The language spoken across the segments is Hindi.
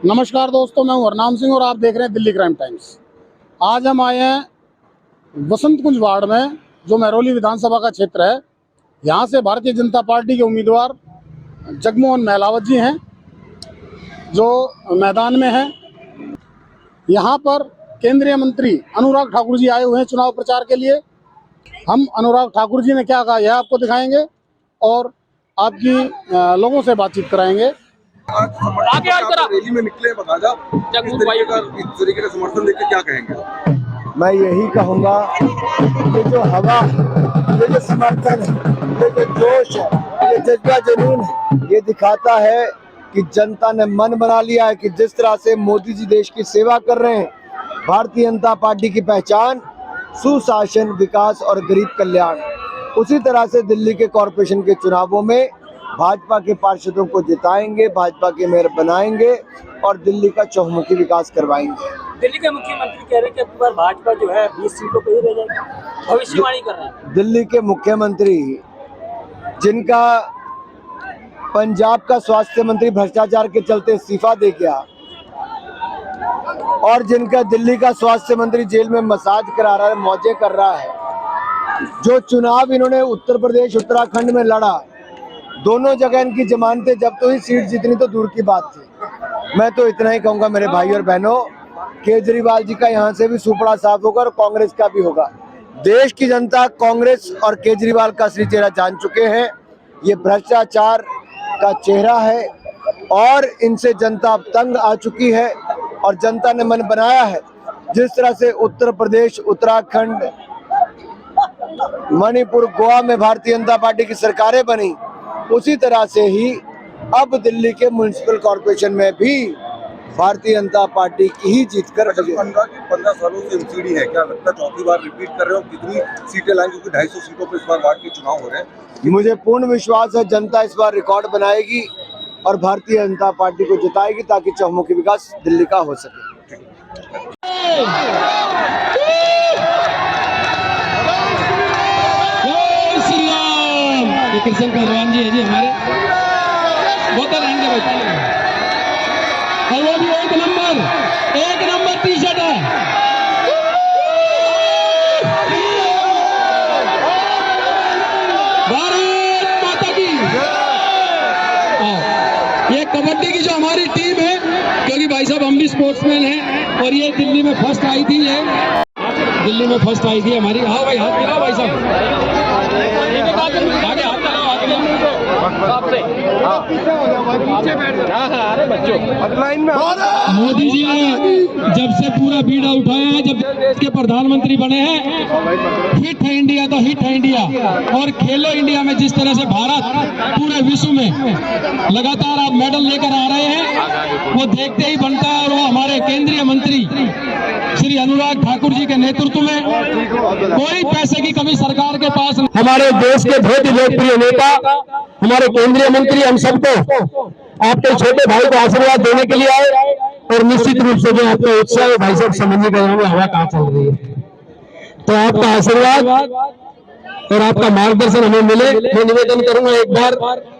नमस्कार दोस्तों, मैं हूं हरनाम सिंह और आप देख रहे हैं दिल्ली क्राइम टाइम्स। आज हम आए हैं वसंत कुंज वार्ड में, जो महरौली विधानसभा का क्षेत्र है। यहां से भारतीय जनता पार्टी के उम्मीदवार जगमोहन महलावत जी हैं, जो मैदान में हैं। यहां पर केंद्रीय मंत्री अनुराग ठाकुर जी आए हुए हैं चुनाव प्रचार के लिए। हम अनुराग ठाकुर जी ने क्या कहा यह आपको दिखाएंगे और आपकी लोगों से बातचीत कराएंगे। आगे रैली में निकले बकायदा, इस तरीके का समर्थन देके क्या कहेंगे? मैं यही कहूँगा, ये जो हवा, ये जो समर्थन, ये जो जोश है, ये जज्बा जुनून है, ये दिखाता है कि जनता ने मन बना लिया है कि जिस तरह से मोदी जी देश की सेवा कर रहे हैं, भारतीय जनता पार्टी की पहचान सुशासन, विकास और गरीब कल्याण, उसी तरह से दिल्ली के कॉरपोरेशन के चुनावों में भाजपा के पार्षदों को जिताएंगे, भाजपा के मेयर बनाएंगे और दिल्ली का चहुमुखी विकास करवाएंगे। दिल्ली के मुख्यमंत्री कह रहे हैं कि अब बार भाजपा जो है 20 सीटों पे ही रह जाएगी, भविष्यवाणी कर रहे हैं। दिल्ली के मुख्यमंत्री, जिनका पंजाब का स्वास्थ्य मंत्री भ्रष्टाचार के चलते इस्तीफा दे गया और जिनका दिल्ली का स्वास्थ्य मंत्री जेल में मसाज करा रहा है, मौजे कर रहा है, जो चुनाव इन्होंने उत्तर प्रदेश उत्तराखंड में लड़ा, दोनों जगह इनकी जमानतें जब्त हुई, सीट जितनी तो दूर की बात थी। मैं तो इतना ही कहूंगा मेरे भाई और बहनों, केजरीवाल जी का यहाँ से भी सुपड़ा साफ होगा और कांग्रेस का भी होगा। देश की जनता कांग्रेस और केजरीवाल का असली चेहरा जान चुके हैं। ये भ्रष्टाचार का चेहरा है और इनसे जनता अब तंग आ चुकी है और जनता ने मन बनाया है। जिस तरह से उत्तर प्रदेश, उत्तराखंड, मणिपुर, गोवा में भारतीय जनता पार्टी की सरकारें बनी, उसी तरह से ही अब दिल्ली के म्युनिसिपल कॉर्पोरेशन में भी भारतीय जनता पार्टी की ही जीतकर 15 सालों से एमसीडी है, क्या लगता है चौथी बार रिपीट कर रहे हो? कितनी सीटें लाएंगे? क्योंकि 250 सीटों पर इस बार वार्ड के चुनाव हो रहे हैं। मुझे पूर्ण विश्वास है जनता इस बार रिकॉर्ड बनाएगी और भारतीय जनता पार्टी को जिताएगी ताकि चहुमुखी विकास दिल्ली का हो सके। कृष्ण पहलवान जी है जी हमारे, बहुत रहेंगे भाई, और वो भी एक नंबर टी शर्ट है। भारत माता की। ये कबड्डी की जो हमारी टीम है, क्योंकि भाई साहब हम भी स्पोर्ट्समैन हैं और ये दिल्ली में फर्स्ट आई थी, दिल्ली में फर्स्ट आई थी हमारी। हाँ भाई, हाथ मिलाओ भाई साहब, आगे हाथ लगाओ, अरे बच्चों, मोदी जी ने जब से पूरा बीड़ा उठाया है, जब देश के प्रधानमंत्री बने हैं, हिट है इंडिया तो हिट है इंडिया। और खेलो इंडिया में जिस तरह से भारत पूरे विश्व में लगातार आप मेडल लेकर आ रहे हैं, वो देखते ही बनता है। और वो हमारे केंद्रीय मंत्री श्री अनुराग ठाकुर जी के नेतृत्व में कोई पैसे की कमी सरकार के पास। हमारे देश के बहुत ही लोकप्रिय नेता, हमारे केंद्रीय मंत्री, हम सबको आपके छोटे भाई को आशीर्वाद देने के लिए आए और निश्चित रूप से जो आपका उत्साह है भाई साहब, समझ नहीं होंगे हवा कहाँ चल रही है, तो आपका आशीर्वाद और आपका मार्गदर्शन हमें मिले। मैं निवेदन करूंगा एक बार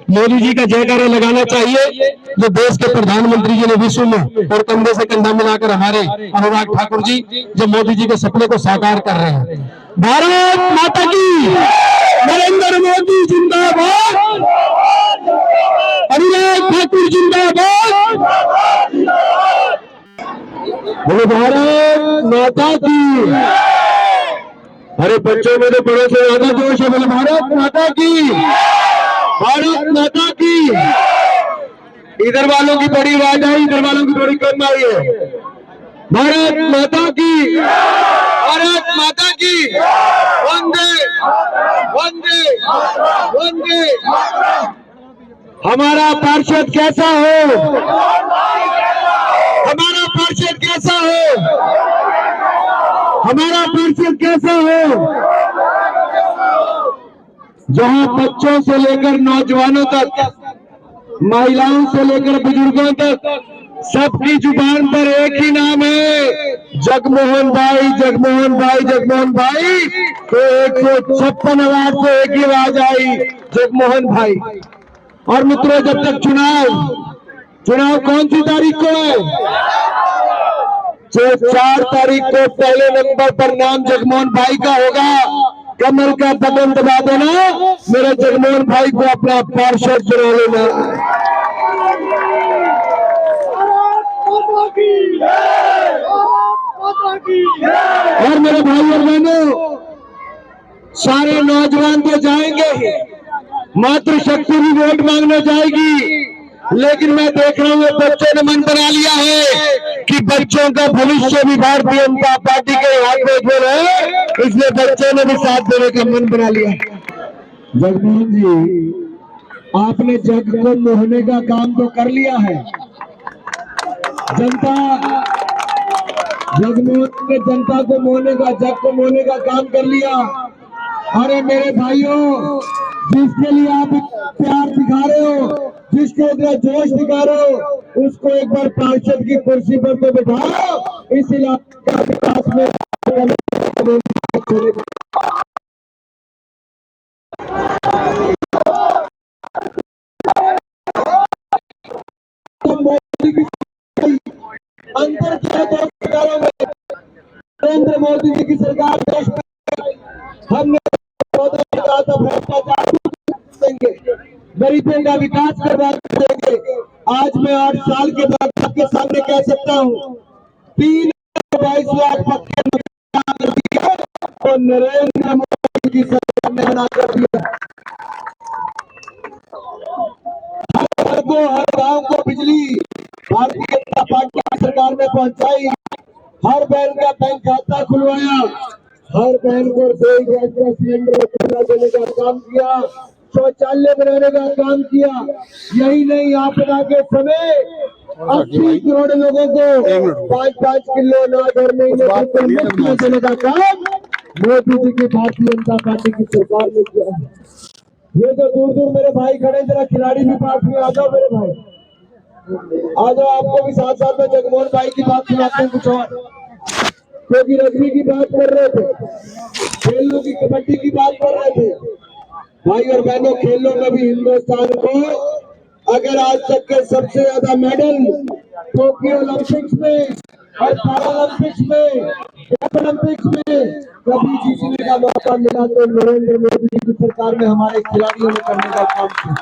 मोदी जी का जयकारा लगाना चाहिए, जो देश के प्रधानमंत्री जी ने विश्व में और कंधे से कंधा मिलाकर हमारे अनुराग ठाकुर जी जो मोदी जी के सपने को साकार कर रहे हैं। भारत माता की, नरेंद्र मोदी जिंदाबाद, अनुराग ठाकुर जिंदाबाद, बोलो भारत माता की। अरे बच्चों मेरे बड़ों से ज्यादा जोश है, बोले भारत माता की, भारत माता की। इधर वालों की बड़ी आवाज आई, इधर वालों की बड़ी कम आई है। भारत माता की, भारत माता की, वंदे वंदे वंदे। हमारा पार्षद कैसा हो, हमारा पार्षद कैसा हो, हमारा पार्षद कैसा हो, जहां बच्चों से लेकर नौजवानों तक, महिलाओं से लेकर बुजुर्गों तक सबकी जुबान पर एक ही नाम है, जगमोहन भाई, जगमोहन भाई, जगमोहन भाई। तो 156 अवार्ड से एक ही आवाज आई, जगमोहन भाई। और मित्रों, जब तक चुनाव चुनाव कौन सी तारीख को है? जो 4 तारीख को पहले नंबर पर नाम जगमोहन भाई का होगा, कमल का बटन दबा देना, मेरे जगमोहन भाई को अपना पार्षद चुना लेना। और मेरे भाई और बहनों, सारे नौजवान तो जाएंगे, मातृशक्ति भी वोट मांगने जाएगी, लेकिन मैं देख रहा हूँ बच्चों ने मन बना लिया है कि बच्चों का भविष्य भी भारतीय जनता पार्टी के हाथ में खेल है, इसलिए बच्चों ने भी साथ देने का मन बना लिया। जगमोहन जी, आपने जग को मोहने का काम तो कर लिया है। जगमोहन ने जनता को मोहने का, जग को मोहने का काम कर लिया। अरे मेरे भाइयों, जिसके लिए आप प्यार दिखा रहे हो, जिसको इतना जोश दिखा रहे हो, उसको एक बार पार्षद की कुर्सी पर तो बिठाओ, इस इलाके का विकास में अंतर क्या है सरकारों में? नरेंद्र मोदी जी की सरकार देश में, हमने कहा था भ्रष्टाचार देंगे, गरीबों का विकास करवा देंगे। आज मैं 8 साल के बाद आपके सामने कह सकता हूँ 322 लाख पक्के मकान कर दिए और नरेंद्र मोदी की सरकार ने बना कर दिया। हर गांव को बिजली भारतीय जनता पार्टी की सरकार ने पहुंचाई। हर बहन का बैंक खाता खुलवाया, हर बहन को रसोई गैस का सिलेंडर देने का काम किया, शौचालय बनाने का काम किया। यही नहीं, आपदा के समय 80 करोड़ लोगों को 5-5 किलो अनाज हर महीने देने का काम मोदी जी की भारतीय जनता पार्टी की सरकार ने किया है। ये जो दूर दूर मेरे भाई खड़े, जरा खिलाड़ी भी पास में आ जाओ मेरे भाई, आ जाओ। आपको भी साथ साथ में जगमोहन भाई की बात सुनाते हैं कुछ और, क्योंकि रग्बी की बात कर रहे थे, खेलों की, कबड्डी की बात कर रहे थे। भाई और बहनों, खेलों में भी हिंदुस्तान को अगर आज तक के सबसे ज्यादा मेडल टोक्यो ओलंपिक्स में और पैरालंपिक्स में, ओलंपिक्स में कभी जीतने का मौका मिला तो नरेंद्र मोदी जी की सरकार में हमारे खिलाड़ियों ने करने का काम किया।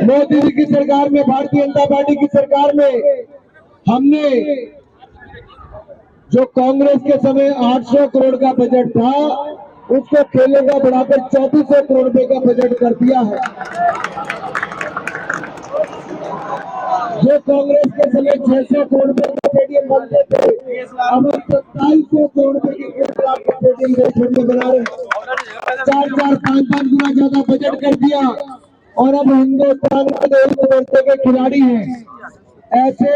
मोदी जी की सरकार में, भारतीय जनता पार्टी की सरकार में हमने जो कांग्रेस के समय 800 करोड़ का बजट था, उसको खेलों का बढ़ाकर 3400 करोड़ रुपए का बजट कर दिया है। जो कांग्रेस के समय 600 करोड़ रुपए के स्टेडियम बनते थे, अब 2700 करोड़ रुपए के स्टेडियम देश में बना रहे, 4-5 गुना ज्यादा बजट कर दिया। और अब हिंदुस्तान के 2 वर्षों के खिलाड़ी हैं, ऐसे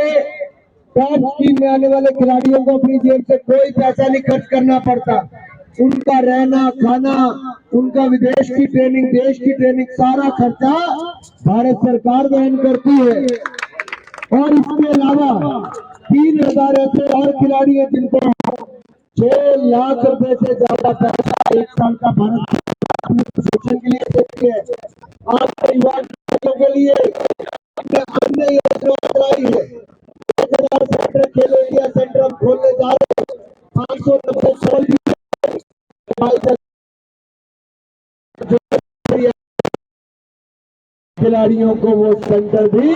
टॉप टीम में आने वाले खिलाड़ियों को अपनी जेब से कोई पैसा नहीं खर्च करना पड़ता। उनका रहना, खाना, उनका विदेश की ट्रेनिंग, देश की ट्रेनिंग, सारा खर्चा भारत सरकार वहन करती है। और इसके अलावा 3000 ऐसे और खिलाड़ी हैं जिनको 6 लाख रुपए से ज्यादा पैसा 1 साल का भारत प्रशिक्षण के लिए देती है। आपके युवा के लिए हमने योजना चलाई है, 1000 सेंटर, खेलो इंडिया सेंटर हम खोलने जा रहे हैं। 590 खिलाड़ियों को वो सेंटर भी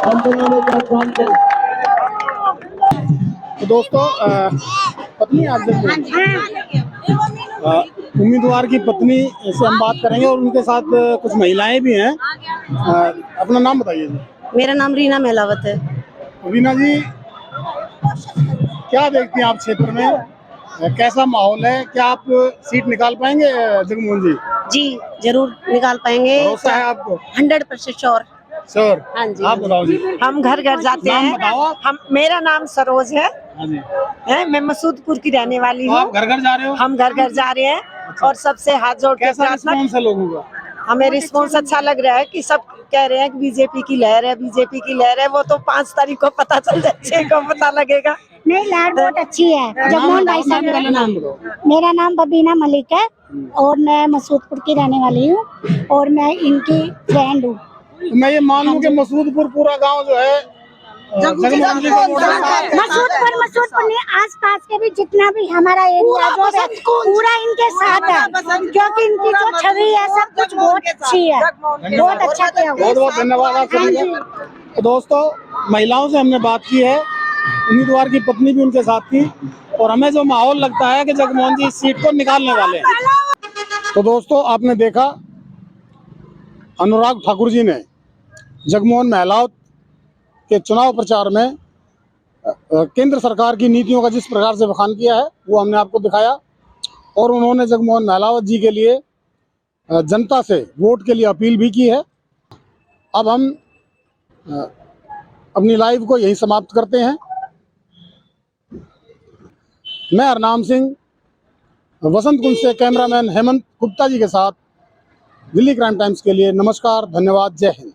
हम बनाने का काम करें। तो दोस्तों, पत्नी आप उम्मीदवार की पत्नी से हम बात करेंगे और उनके साथ कुछ महिलाएं भी हैं। अपना नाम बताइए जी। मेरा नाम रीना मेलावत है। रीना जी, क्या देखती हैं आप क्षेत्र में, कैसा माहौल है? क्या आप सीट निकाल पाएंगे जगमोहन जी? जी जरूर निकाल पाएंगे, भरोसा है आपको? 100% श्योर। श्योर। हाँ जी। आप बताओ जी। हम घर घर जाते हैं। हम, मेरा नाम सरोज है। हाँ जी। मैं मसूदपुर की रहने वाली हूँ। आप घर घर जा रहे हो? हम घर घर जा रहे हैं। अच्छा। और सबसे हाथ जोड़ के कैसा रिस्पॉन्स है लोगों का? हमें रिस्पॉन्स अच्छा लग रहा है कि सब कह रहे हैं कि बीजेपी की लहर है, बीजेपी की लहर है। वो तो 5 तारीख को पता चल जाए, 6 को पता लगेगा। नहीं, लहर बहुत अच्छी है। जगमोहन भाई साहब। पहले नाम बताओ। मेरा नाम बबीना मलिक है और मैं मसूदपुर की रहने वाली हूँ और मैं इनकी फ्रेंड हूँ। मैं ये मान लूं कि मसूदपुर पूरा गांव जो है जगमोहन जी को वोट देता है। मसूदपुर नहीं, आस पास के भी जितना भी हमारा एरिया जो है पूरा इनके साथ है, क्योंकि इनकी जो छवि है सब कुछ बहुत अच्छी है, बहुत अच्छा किया। बहुत बहुत धन्यवाद आप सभी का। तो दोस्तों, महिलाओं से हमने बात की है, उम्मीदवार की पत्नी भी उनके साथ थी और हमें जो माहौल लगता है कि जगमोहन जी इस सीट को निकालने वाले हैं। तो दोस्तों, आपने देखा अनुराग ठाकुर जी ने जगमोहन महलावत के चुनाव प्रचार में केंद्र सरकार की नीतियों का जिस प्रकार से बखान किया है वो हमने आपको दिखाया और उन्होंने जगमोहन महलावत जी के लिए जनता से वोट के लिए अपील भी की है। अब हम अपनी लाइव को यहीं समाप्त करते हैं। मैं हरनाम सिंह वसंत कुंज से कैमरामैन हेमंत गुप्ता जी के साथ दिल्ली क्राइम टाइम्स के लिए नमस्कार, धन्यवाद, जय हिंद।